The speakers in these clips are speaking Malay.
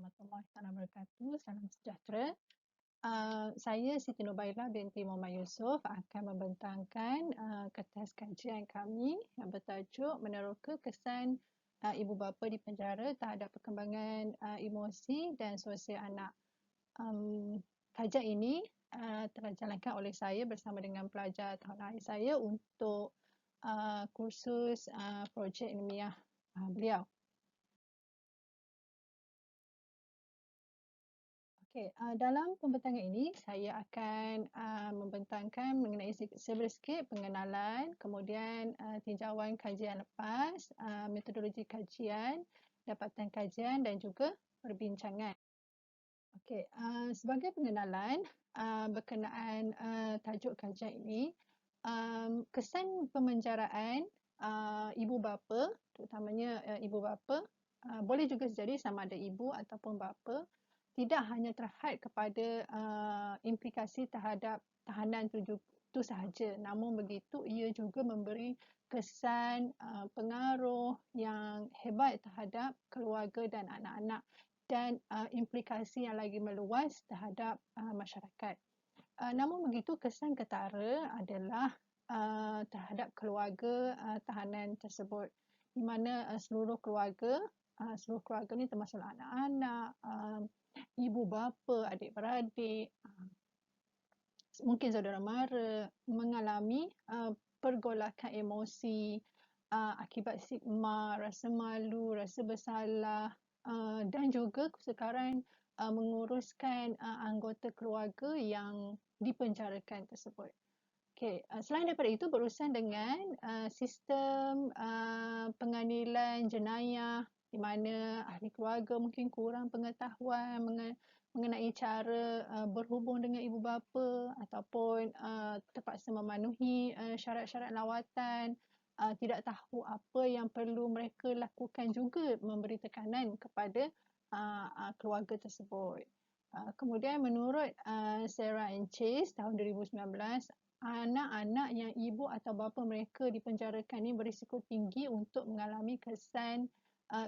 warahmatullahi wabarakatuh. Salam sejahtera. Saya Siti Nurbaila binti Muhammad Yusof akan membentangkan kertas kajian kami yang bertajuk Meneroka Kesan Ibu Bapa di Penjara terhadap Perkembangan Emosi dan Sosial Anak. Kajian ini telah dijalankan oleh saya bersama dengan pelajar tahun akhir saya untuk kursus projek ilmiah beliau. Okey, dalam pembentangan ini saya akan membentangkan mengenai sedikit pengenalan, kemudian tinjauan kajian lepas, metodologi kajian, dapatan kajian dan juga perbincangan. Okey, sebagai pengenalan berkenaan tajuk kajian ini, kesan pemenjaraan ibu bapa, terutamanya ibu bapa, boleh juga jadi sama ada ibu ataupun bapa, tidak hanya terhad kepada implikasi terhadap tahanan itu sahaja, namun begitu ia juga memberi kesan pengaruh yang hebat terhadap keluarga dan anak-anak dan implikasi yang lagi meluas terhadap masyarakat. Namun begitu kesan ketara adalah terhadap keluarga tahanan tersebut, di mana seluruh keluarga ni termasuk anak-anak, ibu bapa, adik-beradik, mungkin saudara mara mengalami pergolakan emosi akibat stigma, rasa malu, rasa bersalah dan juga sekarang menguruskan anggota keluarga yang dipenjarakan tersebut. Okay. Selain daripada itu berurusan dengan sistem penganilan jenayah di mana ahli keluarga mungkin kurang pengetahuan mengenai cara berhubung dengan ibu bapa ataupun terpaksa memenuhi syarat-syarat lawatan, tidak tahu apa yang perlu mereka lakukan juga memberi tekanan kepada keluarga tersebut. Kemudian menurut Sarah and Chase tahun 2019, anak-anak yang ibu atau bapa mereka dipenjarakan ini berisiko tinggi untuk mengalami kesan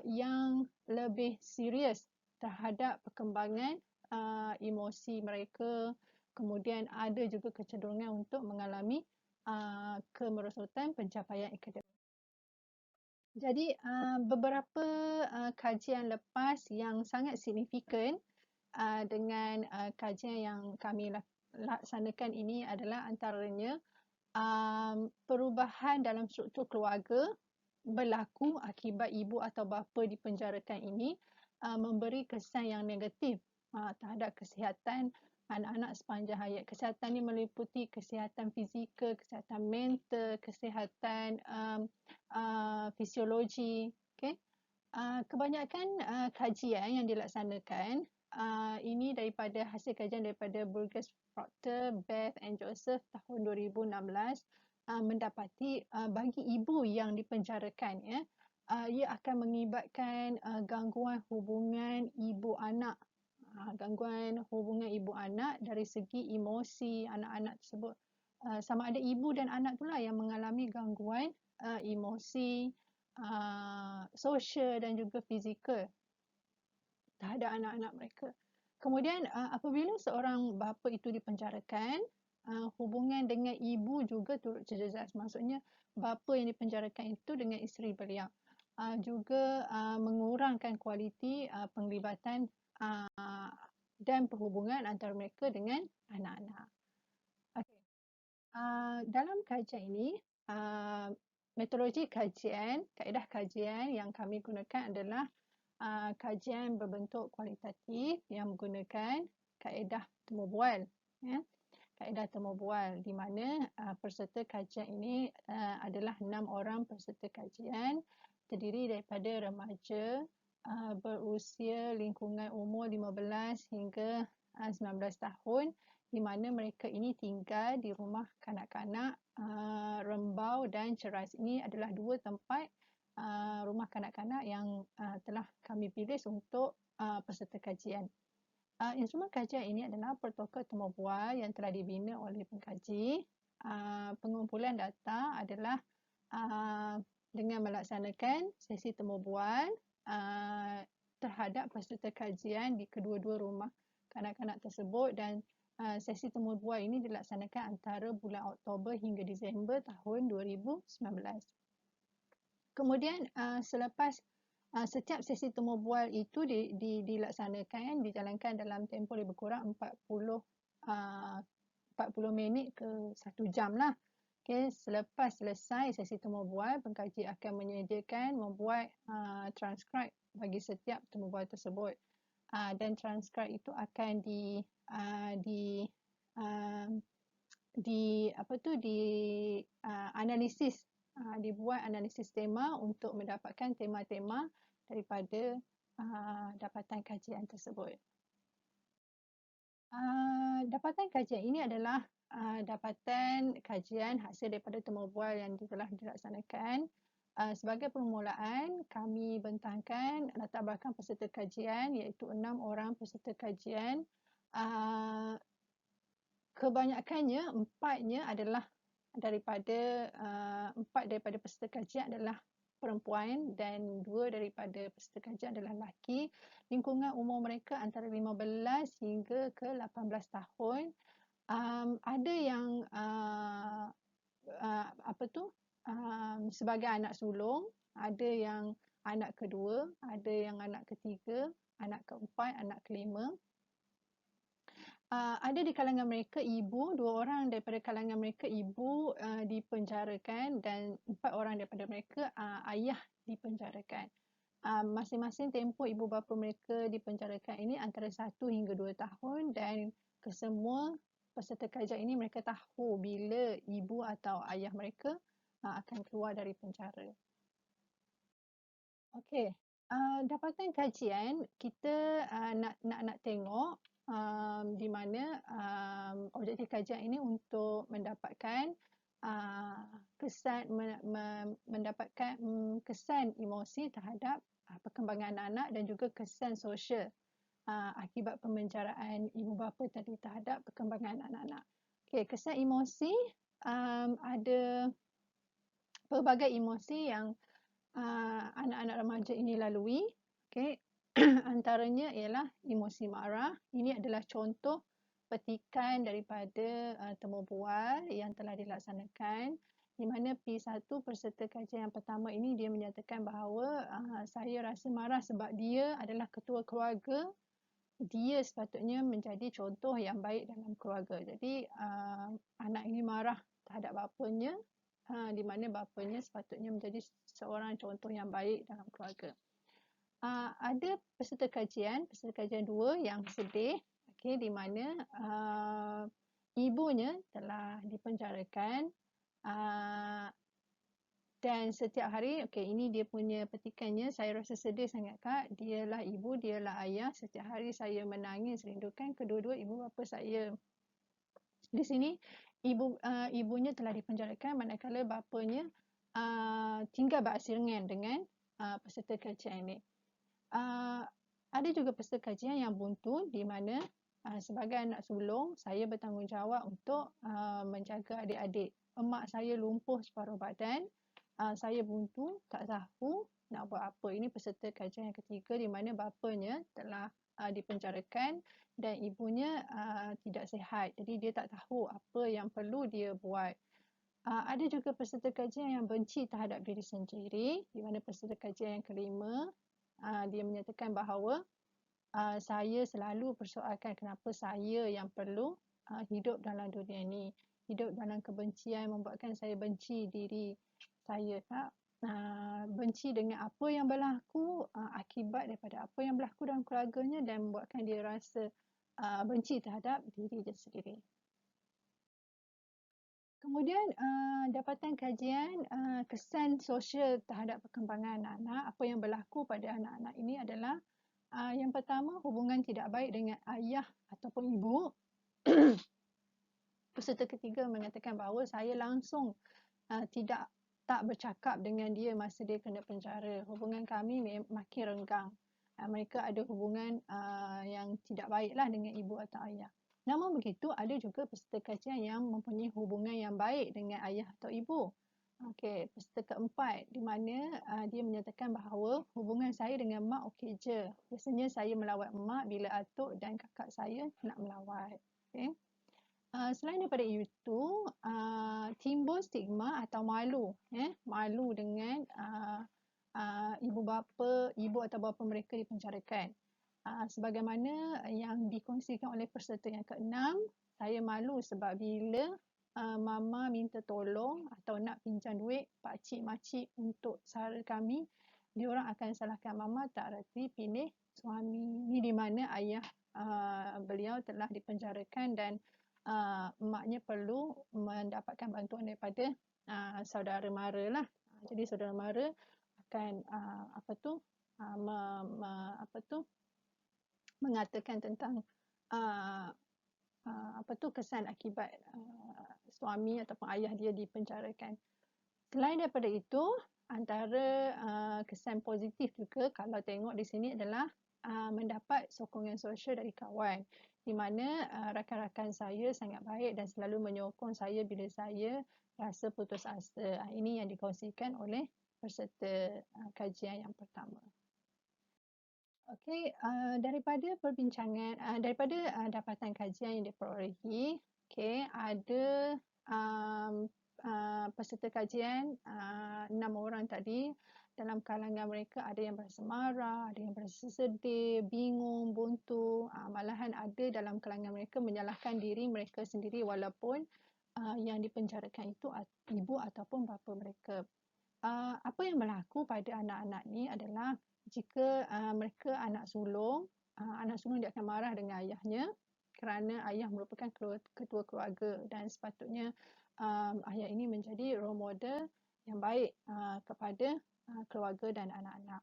yang lebih serius terhadap perkembangan emosi mereka. Kemudian ada juga kecenderungan untuk mengalami kemerosotan pencapaian akademik. Jadi beberapa kajian lepas yang sangat signifikan dengan kajian yang kami laksanakan ini adalah antaranya perubahan dalam struktur keluarga berlaku akibat ibu atau bapa dipenjarakan ini memberi kesan yang negatif terhadap kesihatan anak-anak sepanjang hayat. Kesihatan ini meliputi kesihatan fizikal, kesihatan mental, kesihatan fisiologi. Okay? Kebanyakan kajian yang dilaksanakan ini daripada hasil kajian daripada Burgess, Proctor, Beth and Joseph tahun 2016 mendapati bagi ibu yang dipenjarakan ia akan mengibatkan gangguan hubungan ibu anak. Gangguan hubungan ibu anak dari segi emosi anak-anak tersebut. Sama ada ibu dan anak itulah yang mengalami gangguan emosi, sosial dan juga fizikal terhadap anak-anak mereka. Kemudian apabila seorang bapa itu dipenjarakan, hubungan dengan ibu juga turut terjejas. Maksudnya bapa yang dipenjarakan itu dengan isteri beliau. Juga mengurangkan kualiti penglibatan dan perhubungan antara mereka dengan anak-anak. Okay. Dalam kajian ini, metodologi kajian, kaedah kajian yang kami gunakan adalah kajian berbentuk kualitatif yang menggunakan kaedah temu bual. Ya. Kaedah temu bual di mana peserta kajian ini adalah 6 orang peserta kajian terdiri daripada remaja berusia lingkungan umur 15 hingga 19 tahun di mana mereka ini tinggal di rumah kanak-kanak Rembau dan Ceras. Ini adalah dua tempat rumah kanak-kanak yang telah kami pilih untuk peserta kajian. Instrumen kajian ini adalah protokol temu bual yang telah dibina oleh pengkaji. Pengumpulan data adalah dengan melaksanakan sesi temu bual terhadap peserta kajian di kedua-dua rumah kanak-kanak tersebut, dan sesi temu bual ini dilaksanakan antara bulan Oktober hingga Disember tahun 2019. Kemudian selepas setiap sesi temu bual itu dilaksanakan, dijalankan dalam tempoh lebih kurang 40 minit ke 1 jam lah. Okay, selepas selesai sesi temu bual, pengkaji akan membuat transkrip bagi setiap temu bual tersebut. Dan transkrip itu akan analisis, dibuat analisis tema untuk mendapatkan tema-tema daripada dapatan kajian tersebut. Dapatan kajian ini adalah dapatan kajian hasil daripada temu bual yang telah dilaksanakan. Sebagai permulaan, kami bentangkan latar belakang peserta kajian, iaitu 6 orang peserta kajian. Kebanyakannya, 4 daripada peserta kajian adalah perempuan dan 2 daripada peserta kajian adalah lelaki. Lingkungan umur mereka antara 15 hingga ke 18 tahun. Ada yang sebagai anak sulung, ada yang anak kedua, ada yang anak ketiga, anak keempat, anak kelima. Ada di kalangan mereka ibu, 2 orang daripada kalangan mereka ibu dipenjarakan, dan 4 orang daripada mereka ayah dipenjarakan. Masing-masing tempoh ibu bapa mereka dipenjarakan ini antara 1 hingga 2 tahun, dan kesemua peserta kajian ini mereka tahu bila ibu atau ayah mereka akan keluar dari penjara. Okey, dapatan kajian kita nak tengok di mana objektif kajian ini untuk mendapatkan mendapatkan kesan emosi terhadap perkembangan anak-anak dan juga kesan sosial akibat pemenjaraan ibu bapa tadi terhadap perkembangan anak-anak. Okey, kesan emosi, ada pelbagai emosi yang anak-anak remaja ini lalui. Okey. Antaranya ialah emosi marah. Ini adalah contoh petikan daripada temu bual yang telah dilaksanakan, di mana P1 peserta kajian yang pertama ini dia menyatakan bahawa saya rasa marah sebab dia adalah ketua keluarga. Dia sepatutnya menjadi contoh yang baik dalam keluarga. Jadi anak ini marah terhadap bapanya, di mana bapanya sepatutnya menjadi seorang contoh yang baik dalam keluarga. Ada peserta kajian 2 yang sedih, okay, di mana ibunya telah dipenjarakan dan setiap hari, okay, ini dia punya petikannya, saya rasa sedih sangat Kak, dialah ibu, dialah ayah, setiap hari saya menangis rindukan kedua-dua ibu bapa saya. Di sini ibunya telah dipenjarakan manakala bapanya tinggal berasingan dengan peserta kajian ini. Ada juga peserta kajian yang buntu, di mana sebagai anak sulung saya bertanggungjawab untuk menjaga adik-adik. Emak saya lumpuh separuh badan, saya buntu, tak tahu nak buat apa. Ini peserta kajian yang ketiga di mana bapanya telah dipenjarakan dan ibunya tidak sihat. Jadi dia tak tahu apa yang perlu dia buat. Ada juga peserta kajian yang benci terhadap diri sendiri, di mana peserta kajian yang kelima dia menyatakan bahawa saya selalu persoalkan kenapa saya yang perlu hidup dalam dunia ini. Hidup dalam kebencian membuatkan saya benci diri saya. Benci dengan apa yang berlaku, akibat daripada apa yang berlaku dalam keluarganya, dan membuatkan dia rasa benci terhadap diri dia sendiri. Kemudian dapatan kajian kesan sosial terhadap perkembangan anak-anak. Apa yang berlaku pada anak-anak ini adalah yang pertama, hubungan tidak baik dengan ayah ataupun ibu. Peserta ketiga mengatakan bahawa saya langsung tak bercakap dengan dia masa dia kena penjara. Hubungan kami makin renggang. Mereka ada hubungan yang tidak baiklah dengan ibu atau ayah. Namun begitu, ada juga peserta kajian yang mempunyai hubungan yang baik dengan ayah atau ibu. Okey, peserta keempat di mana dia menyatakan bahawa hubungan saya dengan mak okey je. Biasanya saya melawat mak bila atuk dan kakak saya nak melawat. Okey. Selain daripada itu, timbul stigma atau malu, malu dengan ibu atau bapa mereka dipenjarakan. Sebagaimana yang dikongsikan oleh peserta yang keenam, saya malu sebab bila mama minta tolong atau nak pinjam duit pakcik makcik untuk sara kami, diorang akan salahkan mama tak reti pilih suami. Ni di mana ayah beliau telah dipenjarakan dan emaknya perlu mendapatkan bantuan daripada saudara mara lah. Jadi saudara mara akan mengatakan tentang kesan akibat suami ataupun ayah dia dipenjarakan. Selain daripada itu, antara kesan positif juga kalau tengok di sini adalah mendapat sokongan sosial dari kawan, di mana rakan-rakan saya sangat baik dan selalu menyokong saya bila saya rasa putus asa. Ini yang dikongsikan oleh peserta kajian yang pertama. Okey, daripada dapatan kajian yang diperolehi, okey, ada peserta kajian 6 orang tadi. Dalam kalangan mereka ada yang berasa marah, ada yang berasa sedih, bingung, buntu. Malahan ada dalam kalangan mereka menyalahkan diri mereka sendiri walaupun yang dipenjarakan itu ibu ataupun bapa mereka. Apa yang berlaku pada anak-anak ni adalah jika mereka anak sulung dia akan marah dengan ayahnya kerana ayah merupakan ketua keluarga dan sepatutnya ayah ini menjadi role model yang baik kepada keluarga dan anak-anak.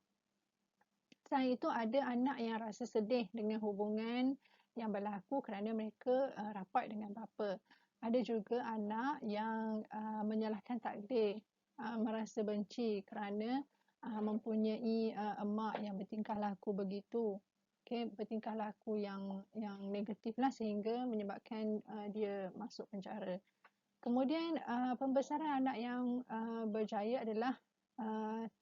Selain itu ada anak yang rasa sedih dengan hubungan yang berlaku kerana mereka rapat dengan bapa. Ada juga anak yang menyalahkan takdir, merasa benci kerana mempunyai emak yang bertingkah laku begitu. Okay, bertingkah laku yang negatif lah sehingga menyebabkan dia masuk penjara. Kemudian pembesaran anak yang berjaya adalah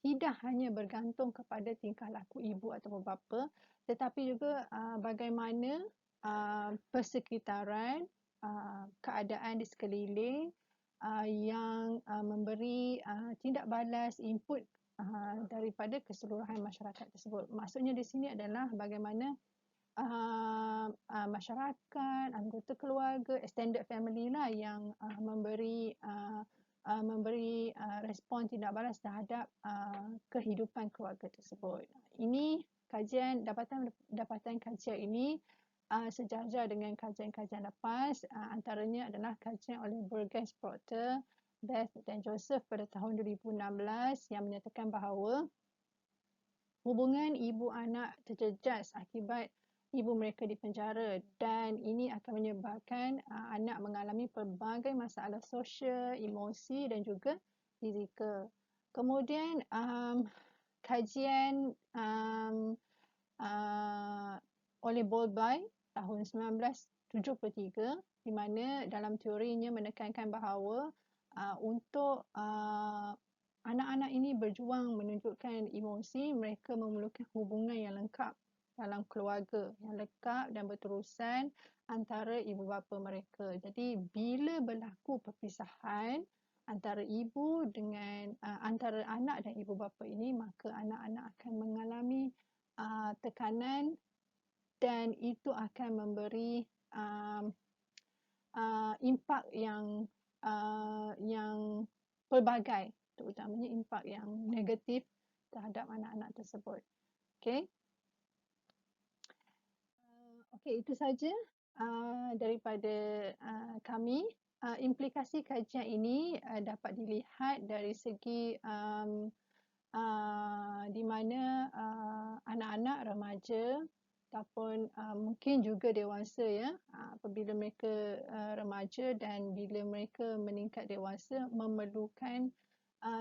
tidak hanya bergantung kepada tingkah laku ibu atau bapa, tetapi juga bagaimana persekitaran, keadaan di sekeliling yang memberi tindak balas input daripada keseluruhan masyarakat tersebut. Maksudnya di sini adalah bagaimana masyarakat, anggota keluarga, extended family lah yang memberi respon tindak balas terhadap kehidupan keluarga tersebut. Ini dapatan kajian ini sejajar dengan kajian-kajian lepas, antaranya adalah kajian oleh Burgess, Proctor, Beth dan Joseph pada tahun 2016 yang menyatakan bahawa hubungan ibu anak terjejas akibat ibu mereka dipenjara dan ini akan menyebabkan anak mengalami pelbagai masalah sosial, emosi dan juga fizikal. Kemudian kajian oleh Bowlby tahun 1973 di mana dalam teorinya menekankan bahawa untuk anak-anak ini berjuang menunjukkan emosi, mereka memerlukan hubungan yang lengkap dalam keluarga, yang lengkap dan berterusan antara ibu bapa mereka. Jadi bila berlaku perpisahan antara antara anak dan ibu bapa ini, maka anak-anak akan mengalami tekanan dan itu akan memberi impak yang pelbagai, terutamanya impak yang negatif terhadap anak-anak tersebut. Okey. Okey, itu saja daripada kami. Implikasi kajian ini dapat dilihat dari segi di mana anak-anak remaja ataupun mungkin juga dewasa ya, apabila mereka remaja dan bila mereka meningkat dewasa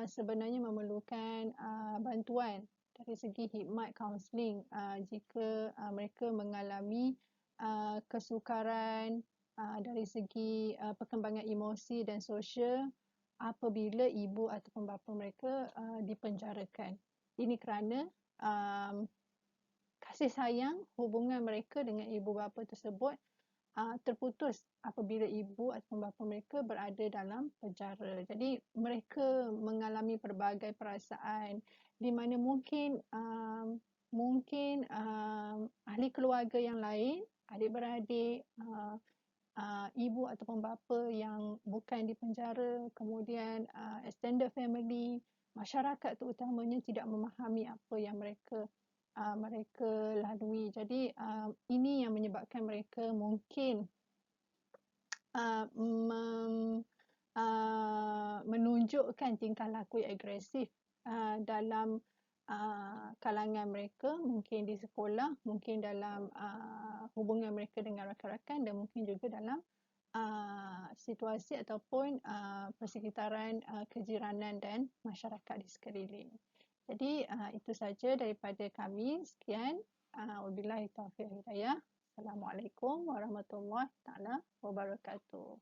sebenarnya memerlukan bantuan dari segi khidmat kaunseling jika mereka mengalami kesukaran dari segi perkembangan emosi dan sosial apabila ibu ataupun bapa mereka dipenjarakan. Ini kerana kasih sayang hubungan mereka dengan ibu bapa tersebut terputus apabila ibu atau bapa mereka berada dalam penjara. Jadi mereka mengalami pelbagai perasaan di mana mungkin ahli keluarga yang lain, adik-beradik, ibu ataupun bapa yang bukan di penjara, kemudian extended family, masyarakat terutamanya tidak memahami apa yang mereka lalui. Jadi ini yang menyebabkan mereka mungkin menunjukkan tingkah laku yang agresif dalam kalangan mereka, mungkin di sekolah, mungkin dalam hubungan mereka dengan rakan-rakan dan mungkin juga dalam situasi ataupun persekitaran kejiranan dan masyarakat di sekeliling. Jadi itu saja daripada kami. Sekian. Wabillahi taufiq hidayah. Assalamualaikum warahmatullahi taala wabarakatuh.